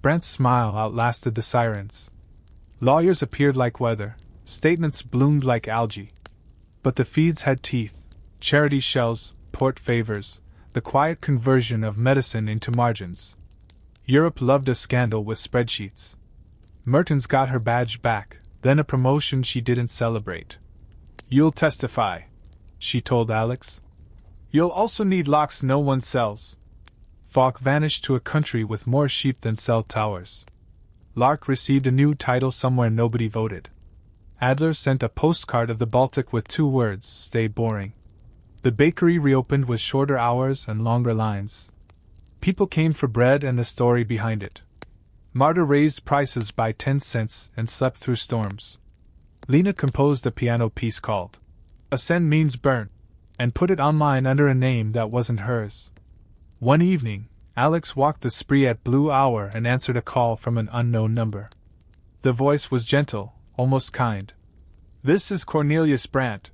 Brent's smile outlasted the sirens. Lawyers appeared like weather, statements bloomed like algae. But the feeds had teeth, charity shells, port favors, the quiet conversion of medicine into margins. Europe loved a scandal with spreadsheets. Mertens got her badge back, then a promotion she didn't celebrate. "You'll testify," she told Alex. "You'll also need locks no one sells." Falk vanished to a country with more sheep than cell towers. Lark received a new title somewhere nobody voted. Adler sent a postcard of the Baltic with 2 words, "Stay boring." The bakery reopened with shorter hours and longer lines. People came for bread and the story behind it. Marta raised prices by 10 cents and slept through storms. Lina composed a piano piece called "Ascend Means Burn," and put it online under a name that wasn't hers. One evening, Alex walked the spree at Blue Hour and answered a call from an unknown number. The voice was gentle, almost kind. "This is Cornelius Brandt,"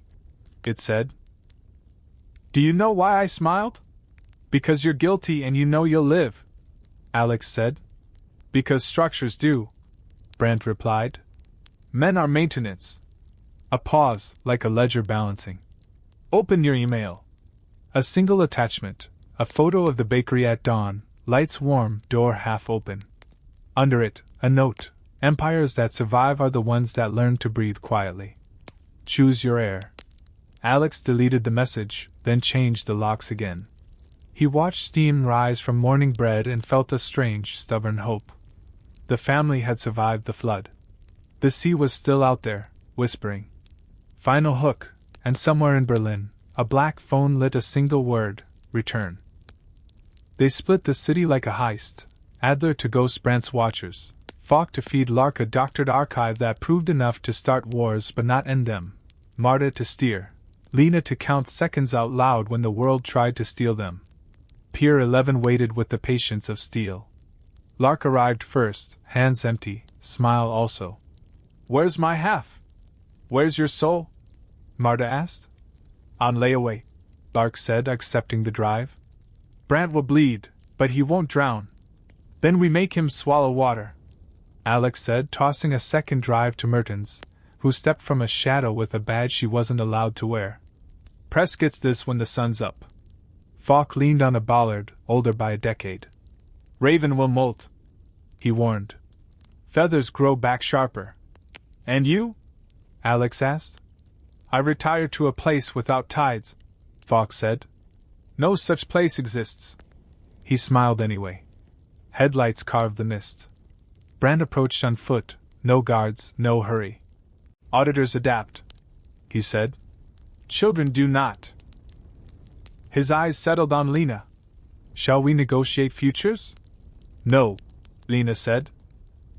it said. "Do you know why I smiled?" "Because you're guilty and you know you'll live," Alex said. "Because structures do," Brandt replied. "Men are maintenance." A pause, like a ledger balancing. "Open your email." A single attachment, a photo of the bakery at dawn, lights warm, door half open. Under it, a note: "Empires that survive are the ones that learn to breathe quietly. Choose your air." Alex deleted the message, then changed the locks again. He watched steam rise from morning bread and felt a strange, stubborn hope. The family had survived the flood. The sea was still out there, whispering. Final hook, and somewhere in Berlin, a black phone lit a single word: return. They split the city like a heist, Adler to ghost Brandt's watchers, Falk to feed Lark a doctored archive that proved enough to start wars but not end them, Marta to steer, Lina to count seconds out loud when the world tried to steal them. Pier 11 waited with the patience of steel. Lark arrived first, hands empty, smile also. "Where's my half? Where's your soul?" Marta asked. "On layaway," Lark said, accepting the drive. "Brandt will bleed, but he won't drown. Then we make him swallow water," Alex said, tossing a second drive to Mertens, who stepped from a shadow with a badge she wasn't allowed to wear. "Press gets this when the sun's up." Falk leaned on a bollard, older by a decade. "Raven will molt," he warned. "Feathers grow back sharper." "And you?" Alex asked. "I retire to a place without tides," Falk said. "No such place exists." He smiled anyway. Headlights carved the mist. Brandt approached on foot, no guards, no hurry. "Auditors adapt," he said. "Children do not." His eyes settled on Lina. "Shall we negotiate futures?" "No," Lina said.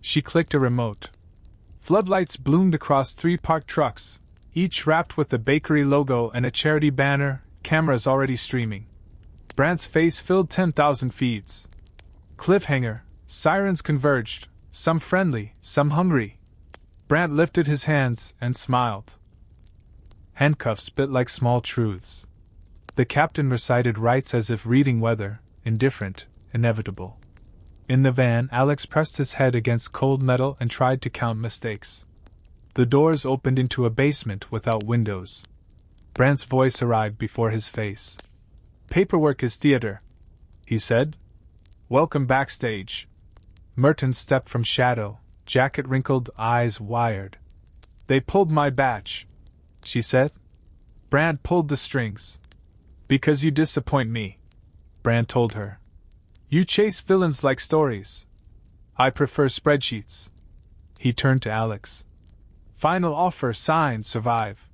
She clicked a remote. Floodlights bloomed across 3 parked trucks, each wrapped with the bakery logo and a charity banner, cameras already streaming. Brandt's face filled 10,000 feeds. Cliffhanger, sirens converged, some friendly, some hungry. Brandt lifted his hands and smiled. Handcuffs bit like small truths. The captain recited rights as if reading weather, indifferent, inevitable. In the van, Alex pressed his head against cold metal and tried to count mistakes. The doors opened into a basement without windows. Brandt's voice arrived before his face. "Paperwork is theater," he said. "Welcome backstage." Mertens stepped from shadow, jacket wrinkled, eyes wired. "They pulled my batch," she said. "Brandt pulled the strings." "Because you disappoint me," Brandt told her. "You chase villains like stories. I prefer spreadsheets." He turned to Alex. "Final offer, sign, survive."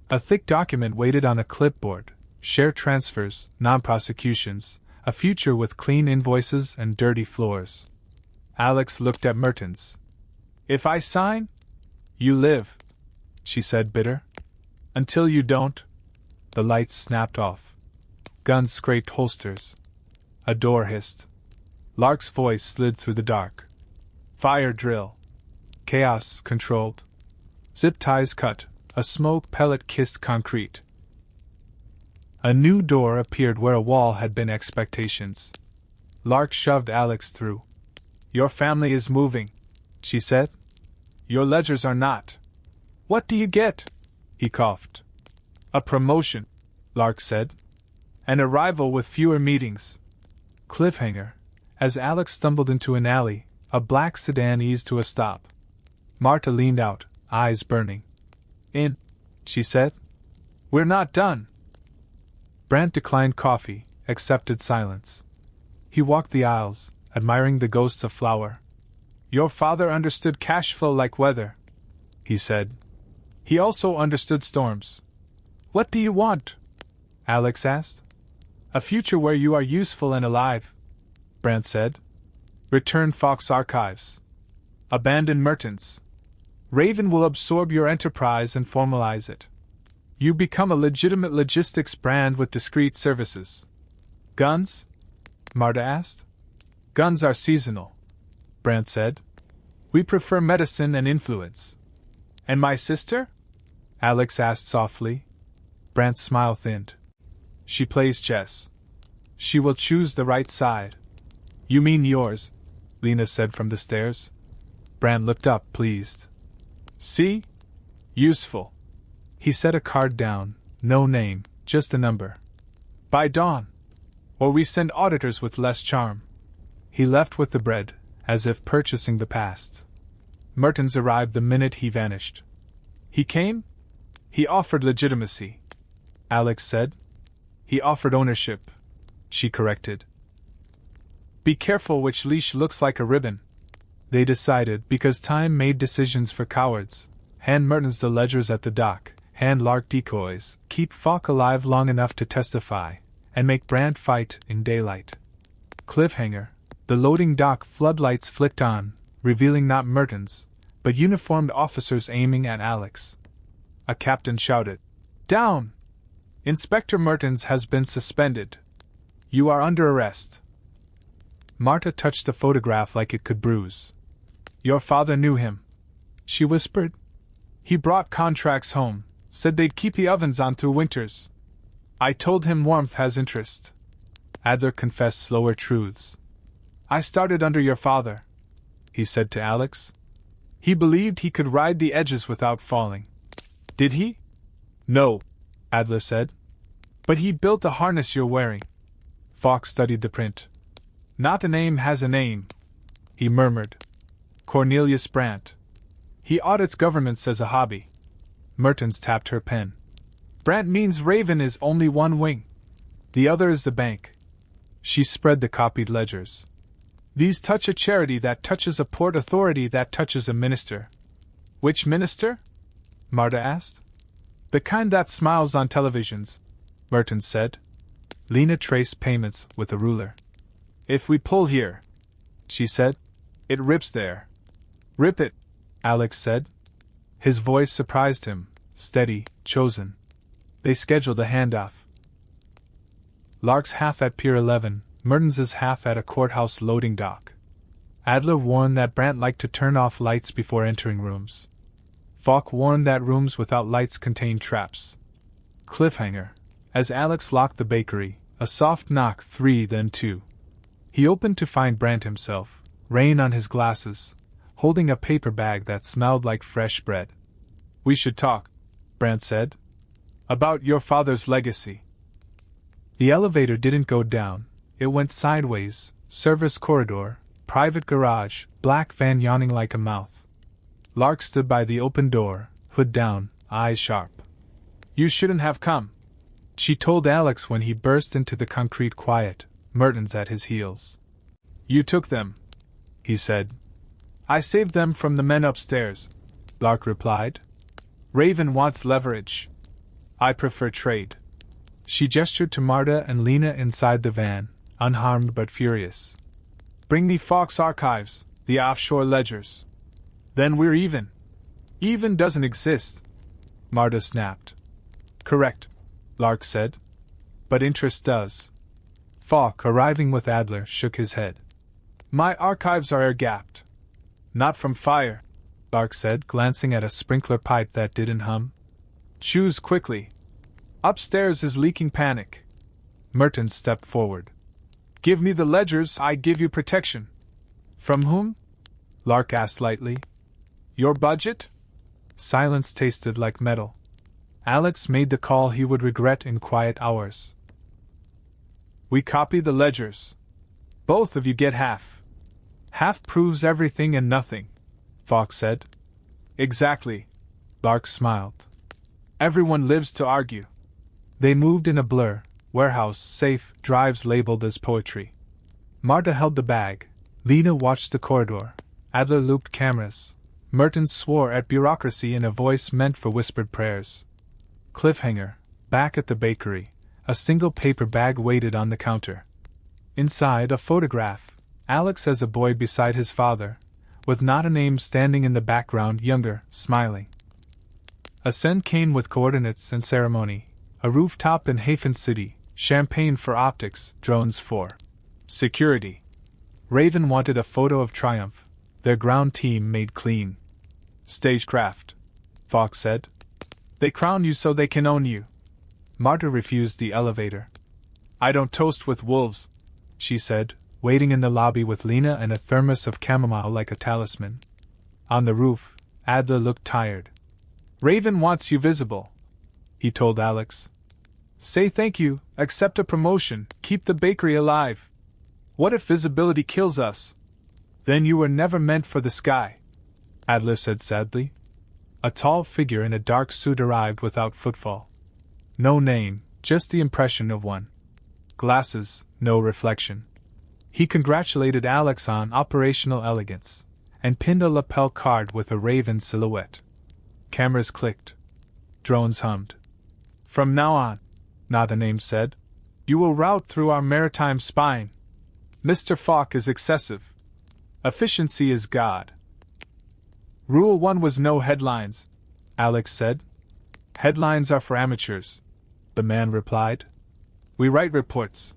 A thick document waited on a clipboard: share transfers, non-prosecutions, a future with clean invoices and dirty floors. Alex looked at Mertens. "If I sign, you live," she said, bitter. "Until you don't." The lights snapped off. Guns scraped holsters. A door hissed. Lark's voice slid through the dark. "Fire drill. Chaos controlled. Zip ties cut. A smoke pellet kissed concrete." A new door appeared where a wall had been expectations. Lark shoved Alex through. Your family is moving, she said. Your ledgers are not. What do you get? He coughed. A promotion, Lark said. An arrival with fewer meetings. Cliffhanger. As Alex stumbled into an alley, a black sedan eased to a stop. Marta leaned out, eyes burning. In, she said. We're not done. Brant declined coffee, accepted silence. He walked the aisles, admiring the ghosts of flour. Your father understood cash flow like weather, he said. He also understood storms. What do you want? Alex asked. A future where you are useful and alive, Brant said. Return Fox Archives. Abandon Mertens. Raven will absorb your enterprise and formalize it. You become a legitimate logistics brand with discrete services. Guns? Marta asked. Guns are seasonal, Brant said. We prefer medicine and influence. And my sister? Alex asked softly. Brant's smile thinned. She plays chess. She will choose the right side. You mean yours, Lina said from the stairs. Brant looked up, pleased. See? Useful. He set a card down, no name, just a number. By dawn. Or we send auditors with less charm. He left with the bread, as if purchasing the past. Mertens arrived the minute he vanished. He came? He offered legitimacy, Alex said. He offered ownership, she corrected. Be careful which leash looks like a ribbon. They decided because time made decisions for cowards. Hand Mertens the ledgers at the dock, hand Lark decoys, keep Falk alive long enough to testify, and make Brant fight in daylight. Cliffhanger. The loading dock floodlights flicked on, revealing not Mertens, but uniformed officers aiming at Alex. A captain shouted, Down! Inspector Mertens has been suspended. You are under arrest. Marta touched the photograph like it could bruise. Your father knew him, she whispered. He brought contracts home, said they'd keep the ovens on through winters. I told him warmth has interest. Adler confessed slower truths. I started under your father, he said to Alex. He believed he could ride the edges without falling. Did he? No, Adler said. But he built the harness you're wearing. Fox studied the print. Not a name has a name, he murmured. Cornelius Brant. He audits governments as a hobby. Mertens tapped her pen. Brant means Raven is only one wing. The other is the bank. She spread the copied ledgers. These touch a charity that touches a port authority that touches a minister. Which minister? Marta asked. The kind that smiles on televisions, Mertens said. Lina traced payments with a ruler. If we pull here, she said, it rips there. Rip it, Alex said. His voice surprised him, steady, chosen. They scheduled a handoff. Lark's half at Pier 11, Mertens's half at a courthouse loading dock. Adler warned that Brant liked to turn off lights before entering rooms. Falk warned that rooms without lights contained traps. Cliffhanger. As Alex locked the bakery, a soft knock, 3 then 2. He opened to find Brant himself, rain on his glasses, holding a paper bag that smelled like fresh bread. We should talk, Brant said. About your father's legacy. The elevator didn't go down, it went sideways, service corridor, private garage, black van yawning like a mouth. Lark stood by the open door, hood down, eyes sharp. You shouldn't have come, she told Alex when he burst into the concrete quiet, Mertens at his heels. You took them, he said. I saved them from the men upstairs, Lark replied. Raven wants leverage. I prefer trade. She gestured to Marta and Lina inside the van, unharmed but furious. Bring me Fox Archives, the offshore ledgers. Then we're even. Even doesn't exist, Marta snapped. Correct, Lark said. But interest does. Falk, arriving with Adler, shook his head. My archives are air-gapped. Not from fire, Lark said, glancing at a sprinkler pipe that didn't hum. Choose quickly. Upstairs is leaking panic. Mertens stepped forward. Give me the ledgers, I give you protection. From whom? Lark asked lightly. Your budget? Silence tasted like metal. Alex made the call he would regret in quiet hours. We copy the ledgers. Both of you get half. Half proves everything and nothing, Fox said. Exactly, Lark smiled. Everyone lives to argue. They moved in a blur, warehouse, safe, drives labeled as poetry. Marta held the bag. Lina watched the corridor. Adler looped cameras. Mertens swore at bureaucracy in a voice meant for whispered prayers. Cliffhanger, back at the bakery, a single paper bag waited on the counter. Inside, a photograph, Alex as a boy beside his father, with not a name standing in the background, younger, smiling. A send cane with coordinates and ceremony, a rooftop in Hafen City, champagne for optics, drones for security. Raven wanted a photo of triumph, their ground team made clean. Stagecraft, Fox said. They crown you so they can own you. Marta refused the elevator. I don't toast with wolves, she said, waiting in the lobby with Lina and a thermos of chamomile like a talisman. On the roof, Adler looked tired. Raven wants you visible, he told Alex. Say thank you, accept a promotion, keep the bakery alive. What if visibility kills us? Then you were never meant for the sky, Adler said sadly. A tall figure in a dark suit arrived without footfall. No name, just the impression of one. Glasses, no reflection. He congratulated Alex on operational elegance, and pinned a lapel card with a raven silhouette. Cameras clicked. Drones hummed. From now on, not a name said, you will route through our maritime spine. Mr. Falk is excessive. Efficiency is God. Rule 1 was no headlines, Alex said. Headlines are for amateurs, the man replied. We write reports.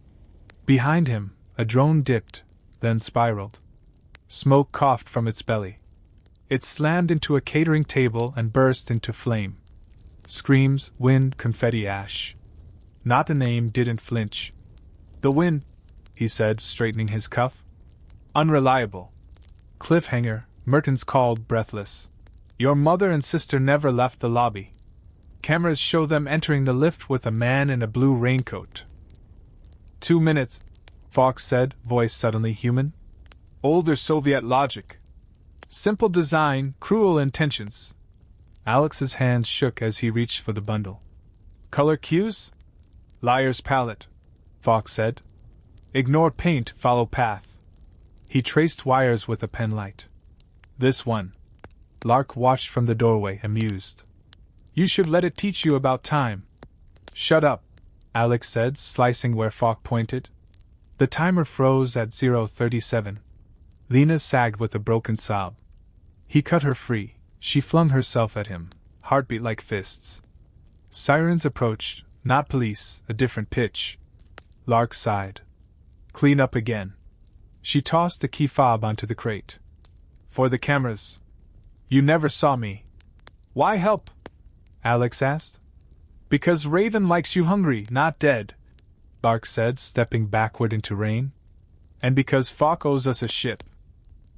Behind him, a drone dipped, then spiraled. Smoke coughed from its belly. It slammed into a catering table and burst into flame. Screams, wind, confetti, ash. Not a name didn't flinch. The wind, he said, straightening his cuff. Unreliable. Cliffhanger, Mertens called, breathless. Your mother and sister never left the lobby. Cameras show them entering the lift with a man in a blue raincoat. 2 minutes, Fox said, voice suddenly human. Older Soviet logic. Simple design, cruel intentions. Alex's hands shook as he reached for the bundle. Color cues? Liar's palette, Fox said. Ignore paint, follow path. He traced wires with a pen light. This one. Lark watched from the doorway, amused. You should let it teach you about time. Shut up, Alex said, slicing where Fox pointed. The timer froze at 0:37. Lina sagged with a broken sob. He cut her free. She flung herself at him, heartbeat like fists. Sirens approached, not police, a different pitch. Lark sighed. Clean up again. She tossed the key fob onto the crate. For the cameras. You never saw me. Why help? Alex asked. Because Raven likes you hungry, not dead, Lark said, stepping backward into rain. And because Falk owes us a ship.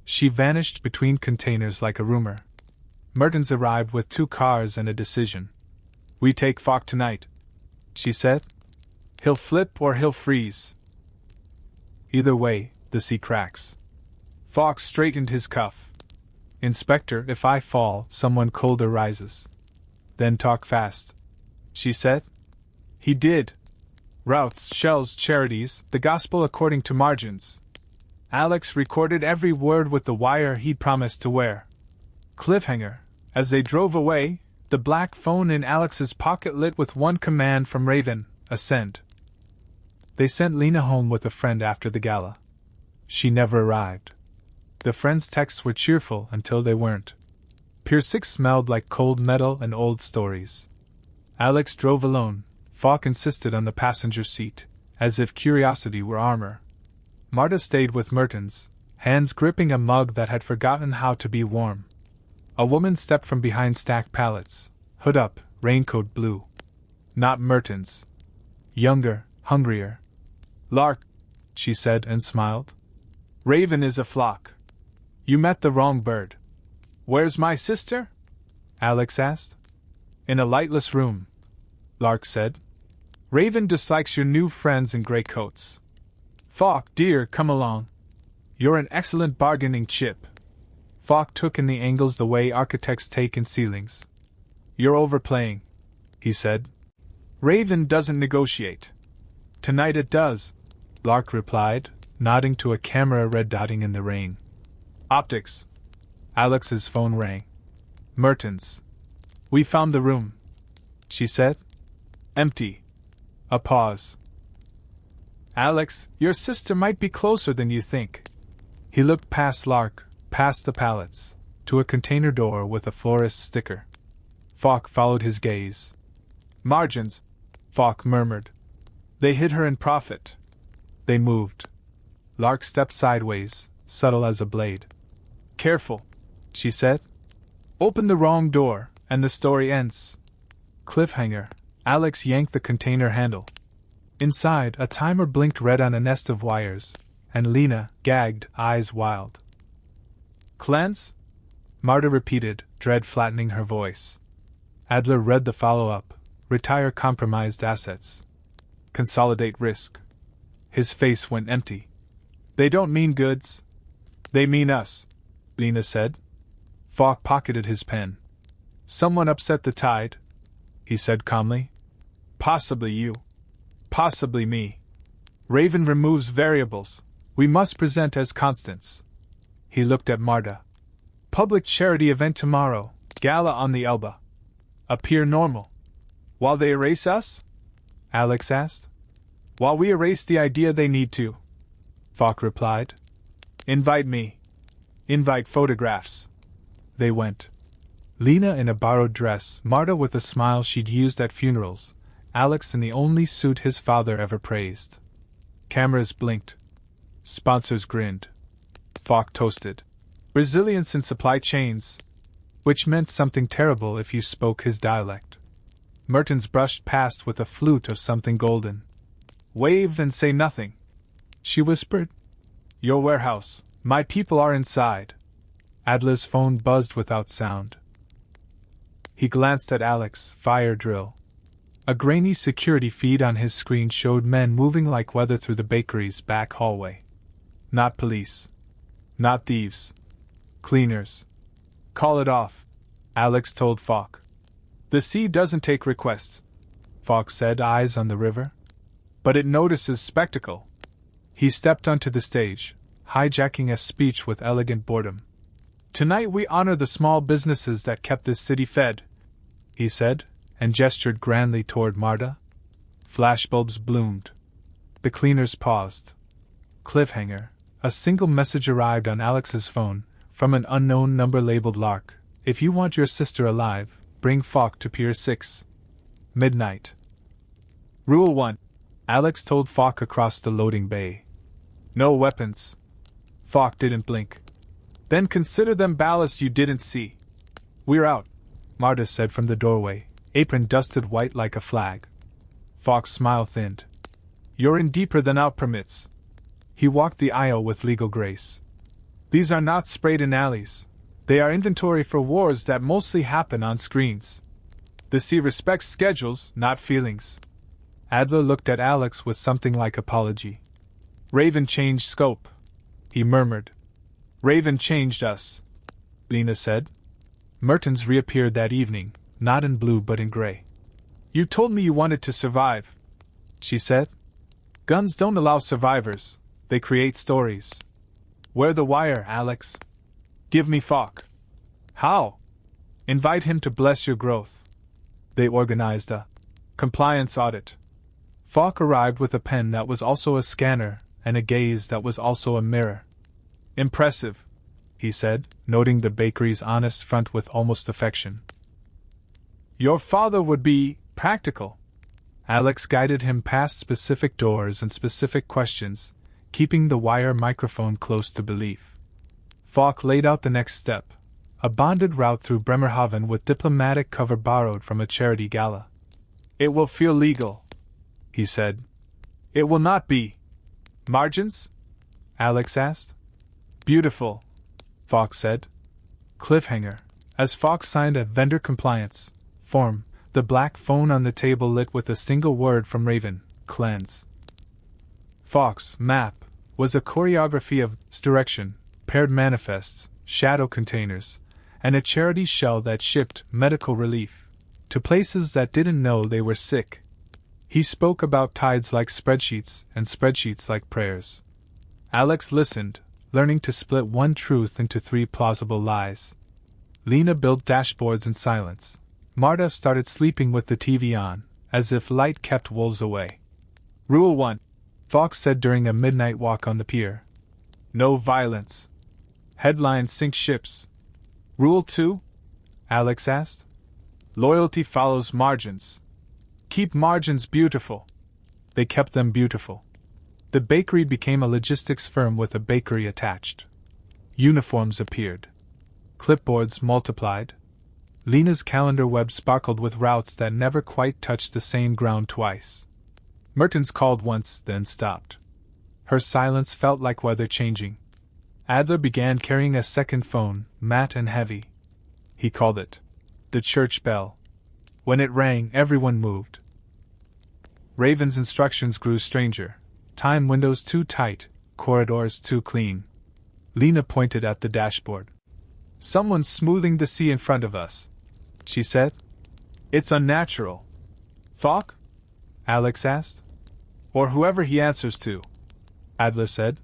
She vanished between containers like a rumor. Mertens arrived with 2 cars and a decision. We take Falk tonight, she said. He'll flip or he'll freeze. Either way, the sea cracks. Falk straightened his cuff. Inspector, if I fall, someone colder rises. Then talk fast, she said. He did. Routes, shells, charities, the gospel according to margins. Alex recorded every word with the wire he'd promised to wear. Cliffhanger. As they drove away, the black phone in Alex's pocket lit with one command from Raven, ascend. They sent Lina home with a friend after the gala. She never arrived. The friend's texts were cheerful until they weren't. Pier 6 smelled like cold metal and old stories. Alex drove alone. Falk insisted on the passenger seat, as if curiosity were armor. Marta stayed with Mertens, hands gripping a mug that had forgotten how to be warm. A woman stepped from behind stacked pallets, hood up, raincoat blue. Not Mertens. Younger, hungrier. Lark, she said and smiled. Raven is a flock. You met the wrong bird. Where's my sister? Alex asked. In a lightless room, Lark said. Raven dislikes your new friends in gray coats. Fawk, dear, come along. You're an excellent bargaining chip. Fawk took in the angles the way architects take in ceilings. You're overplaying, he said. Raven doesn't negotiate. Tonight it does, Lark replied, nodding to a camera red dotting in the rain. Optics. Alex's phone rang. Mertens. We found the room, she said. Empty. A pause. Alex, your sister might be closer than you think. He looked past Lark, past the pallets, to a container door with a florist's sticker. Fawk followed his gaze. Margins, Fawk murmured. They hid her in profit. They moved. Lark stepped sideways, subtle as a blade. Careful, she said. Open the wrong door, and the story ends. Cliffhanger. Alex yanked the container handle. Inside, a timer blinked red on a nest of wires, and Lina, gagged, eyes wild. Cleanse? Marta repeated, dread flattening her voice. Adler read the follow-up. Retire compromised assets. Consolidate risk. His face went empty. They don't mean goods. They mean us, Lina said. Fawk pocketed his pen. Someone upset the tide, he said calmly. Possibly you. Possibly me. Raven removes variables. We must present as constants. He looked at Marta. Public charity event tomorrow. Gala on the Elba. Appear normal. While they erase us? Alex asked. While we erase the idea they need to, Fawk replied. Invite me. Invite photographs. They went. Lina in a borrowed dress, Marta with a smile she'd used at funerals, Alex in the only suit his father ever praised. Cameras blinked. Sponsors grinned. Fawk toasted. Resilience in supply chains, which meant something terrible if you spoke his dialect. Mertens brushed past with a flute of something golden. Wave and say nothing, she whispered. Your warehouse. My people are inside. Adler's phone buzzed without sound. He glanced at Alex, fire drill. A grainy security feed on his screen showed men moving like weather through the bakery's back hallway. Not police. Not thieves. Cleaners. Call it off, Alex told Fawk. The sea doesn't take requests, Fawk said, eyes on the river. But it notices spectacle. He stepped onto the stage, hijacking a speech with elegant boredom. Tonight we honor the small businesses that kept this city fed, he said, and gestured grandly toward Marta. Flashbulbs bloomed. The cleaners paused. Cliffhanger. A single message arrived on Alex's phone, from an unknown number labeled Lark. If you want your sister alive, bring Fawk to Pier 6. Midnight. Rule 1. Alex told Fawk across the loading bay. No weapons. Fawk didn't blink. Then consider them ballast you didn't see. We're out, Marta said from the doorway, apron dusted white like a flag. Fawk's smile thinned. You're in deeper than out permits. He walked the aisle with legal grace. These are not sprayed in alleys. They are inventory for wars that mostly happen on screens. The sea respects schedules, not feelings. Adler looked at Alex with something like apology. Raven changed scope, he murmured. Raven changed us, Lina said. Mertens reappeared that evening, not in blue but in gray. You told me you wanted to survive, she said. Guns don't allow survivors, they create stories. Wear the wire, Alex. Give me Fawk. How? Invite him to bless your growth. They organized a compliance audit. Fawk arrived with a pen that was also a scanner, and a gaze that was also a mirror. Impressive, he said, noting the bakery's honest front with almost affection. Your father would be practical. Alex guided him past specific doors and specific questions, keeping the wire microphone close to belief. Fawk laid out the next step, a bonded route through Bremerhaven with diplomatic cover borrowed from a charity gala. It will feel legal, he said. It will not be. Margins? Alex asked. Beautiful, Fox said. Cliffhanger. As Fox signed a vendor compliance form, the black phone on the table lit with a single word from Raven: cleanse. Fox map was a choreography of direction, paired manifests, shadow containers, and a charity shell that shipped medical relief to places that didn't know they were sick. He spoke about tides like spreadsheets and spreadsheets like prayers. Alex listened, learning to split one truth into 3 plausible lies. Lina built dashboards in silence. Marta started sleeping with the TV on, as if light kept wolves away. Rule 1, Fox said during a midnight walk on the pier. No violence. Headlines sink ships. Rule 2? Alex asked. Loyalty follows margins. Keep margins beautiful. They kept them beautiful. The bakery became a logistics firm with a bakery attached. Uniforms appeared. Clipboards multiplied. Lina's calendar web sparkled with routes that never quite touched the same ground twice. Mertens called once, then stopped. Her silence felt like weather changing. Adler began carrying a second phone, matte and heavy. He called it the church bell. When it rang, everyone moved. Raven's instructions grew stranger. Time windows too tight, corridors too clean. Lina pointed at the dashboard. Someone's smoothing the sea in front of us, she said. It's unnatural. Falk? Alex asked. Or whoever he answers to, Adler said.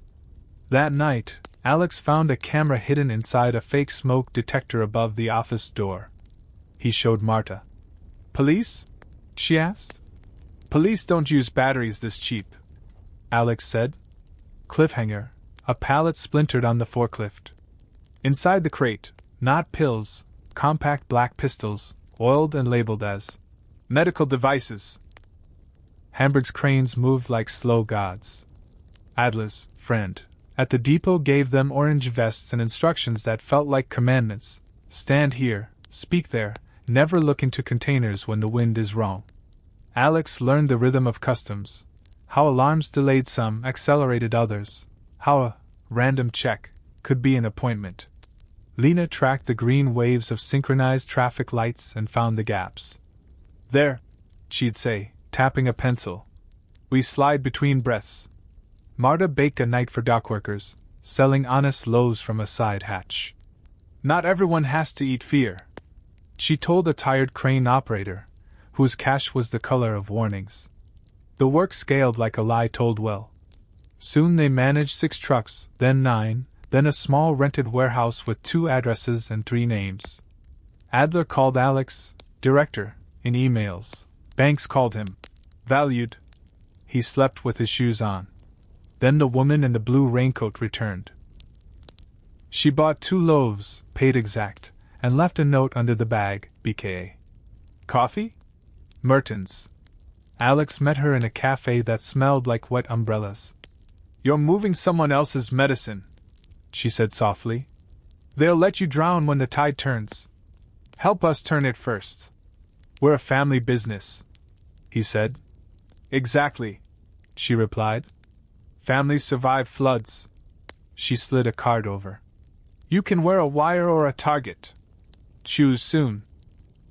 That night, Alex found a camera hidden inside a fake smoke detector above the office door. He showed Marta. Police? She asked. Police don't use batteries this cheap, Alex said. Cliffhanger. A pallet splintered on the forklift. Inside the crate, not pills, compact black pistols, oiled and labeled as medical devices. Hamburg's cranes moved like slow gods. Adler's friend at the depot gave them orange vests and instructions that felt like commandments. Stand here, speak there, never look into containers when the wind is wrong. Alex learned the rhythm of customs. How alarms delayed some, accelerated others. How a random check could be an appointment. Lina tracked the green waves of synchronized traffic lights and found the gaps. There, she'd say, tapping a pencil. We slide between breaths. Marta baked a night for dockworkers, selling honest loaves from a side hatch. Not everyone has to eat fear, she told a tired crane operator, whose cash was the color of warnings. The work scaled like a lie told well. Soon they managed 6 trucks, then 9, then a small rented warehouse with 2 addresses and 3 names. Adler called Alex director in emails. Banks called him valued. He slept with his shoes on. Then the woman in the blue raincoat returned. She bought 2 loaves, paid exact, and left a note under the bag, BKA. Coffee? Mertens. Alex met her in a cafe that smelled like wet umbrellas. You're moving someone else's medicine, she said softly. They'll let you drown when the tide turns. Help us turn it first. We're a family business, he said. Exactly, she replied. Families survive floods. She slid a card over. You can wear a wire or a target. Choose soon.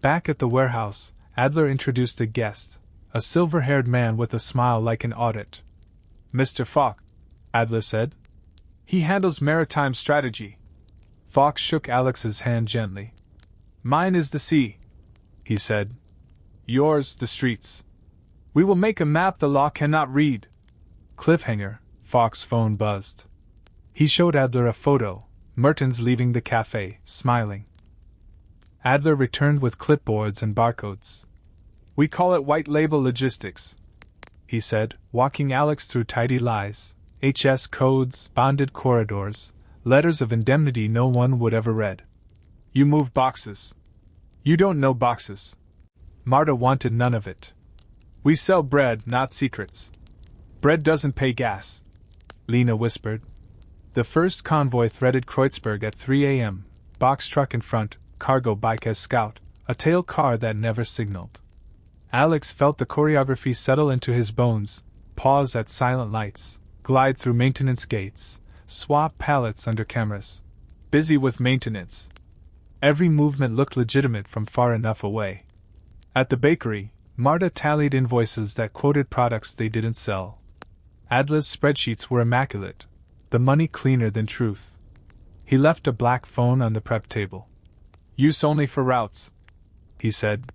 Back at the warehouse, Adler introduced a guest, a silver-haired man with a smile like an audit. Mr. Falk, Adler said. He handles maritime strategy. Fox shook Alex's hand gently. Mine is the sea, he said. Yours, the streets. We will make a map the law cannot read. Cliffhanger, Fox's phone buzzed. He showed Adler a photo, Mertens leaving the cafe, smiling. Adler returned with clipboards and barcodes. We call it white label logistics, he said, walking Alex through tidy lies, HS codes, bonded corridors, letters of indemnity no one would ever read. You move boxes. You don't know boxes. Marta wanted none of it. We sell bread, not secrets. Bread doesn't pay gas, Lina whispered. The first convoy threaded Kreuzberg at 3 a.m., box truck in front, cargo bike as scout, a tail car that never signaled. Alex felt the choreography settle into his bones, pause at silent lights, glide through maintenance gates, swap pallets under cameras. busy with maintenance. Every movement looked legitimate from far enough away. At the bakery, Marta tallied invoices that quoted products they didn't sell. Adler's spreadsheets were immaculate, the money cleaner than truth. He left a black phone on the prep table. Use only for routes, he said.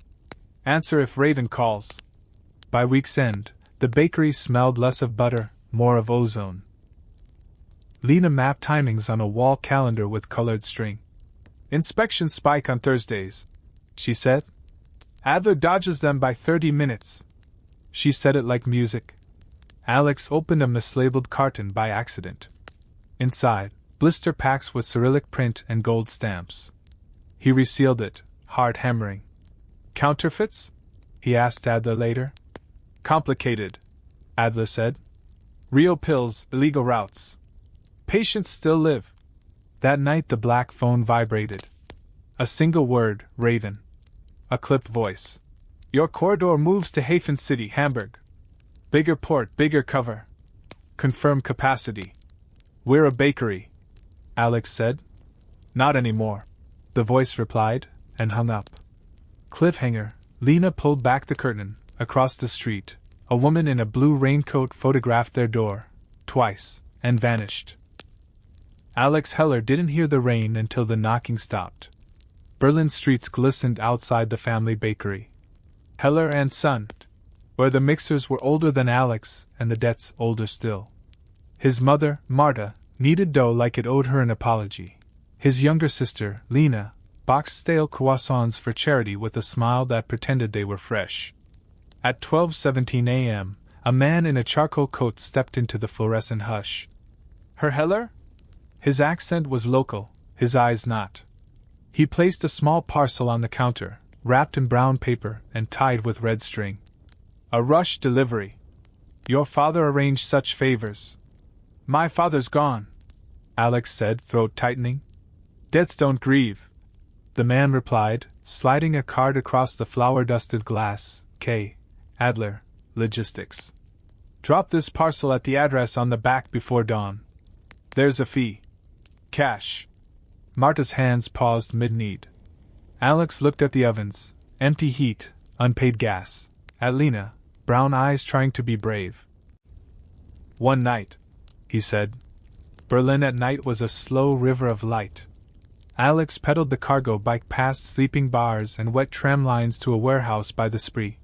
Answer if Raven calls. By week's end, the bakery smelled less of butter, more of ozone. Lina mapped timings on a wall calendar with colored string. Inspection spike on Thursdays, she said. Adler dodges them by 30 minutes. She said it like music. Alex opened a mislabeled carton by accident. Inside, blister packs with Cyrillic print and gold stamps. He resealed it, hard hammering. Counterfeits? He asked Adler later. Complicated, Adler said. Real pills, illegal routes. Patients still live. That night the black phone vibrated. A single word, Raven. A clipped voice. Your corridor moves to Hafen City, Hamburg. Bigger port, bigger cover. Confirm capacity. We're a bakery, Alex said. Not anymore, the voice replied, and hung up. Cliffhanger. Lina pulled back the curtain. Across the street, a woman in a blue raincoat photographed their door, twice, and vanished. Alex Heller didn't hear the rain until the knocking stopped. Berlin streets glistened outside the family bakery. Heller and Son, where the mixers were older than Alex and the debts older still. His mother, Marta, kneaded dough like it owed her an apology. His younger sister, Lina, boxed stale croissants for charity with a smile that pretended they were fresh. At 12:17 a.m., a man in a charcoal coat stepped into the fluorescent hush. Herr Heller? His accent was local, his eyes not. He placed a small parcel on the counter, wrapped in brown paper and tied with red string. A rush delivery. Your father arranged such favors. My father's gone, Alex said, throat tightening. Debts don't grieve, the man replied, sliding a card across the flour-dusted glass. K. Adler, Logistics. Drop this parcel at the address on the back before dawn. There's a fee. Cash. Marta's hands paused mid-knead. Alex looked at the ovens, empty heat, unpaid gas. At Lina, brown eyes trying to be brave. One night, he said. Berlin at night was a slow river of light. Alex pedaled the cargo bike past sleeping bars and wet tram lines to a warehouse by the Spree.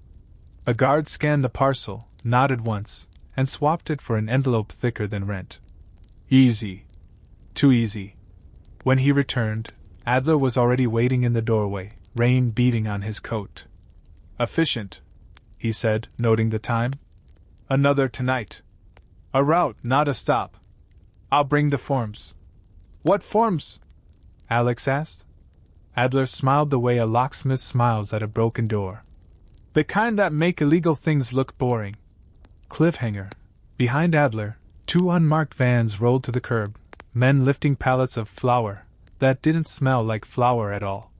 A guard scanned the parcel, nodded once, and swapped it for an envelope thicker than rent. Easy. Too easy. When he returned, Adler was already waiting in the doorway, rain beating on his coat. Efficient, he said, noting the time. Another tonight. A route, not a stop. I'll bring the forms. What forms? Alex asked. Adler smiled the way a locksmith smiles at a broken door. The kind that make illegal things look boring. Cliffhanger. Behind Adler, two unmarked vans rolled to the curb, men lifting pallets of flour that didn't smell like flour at all.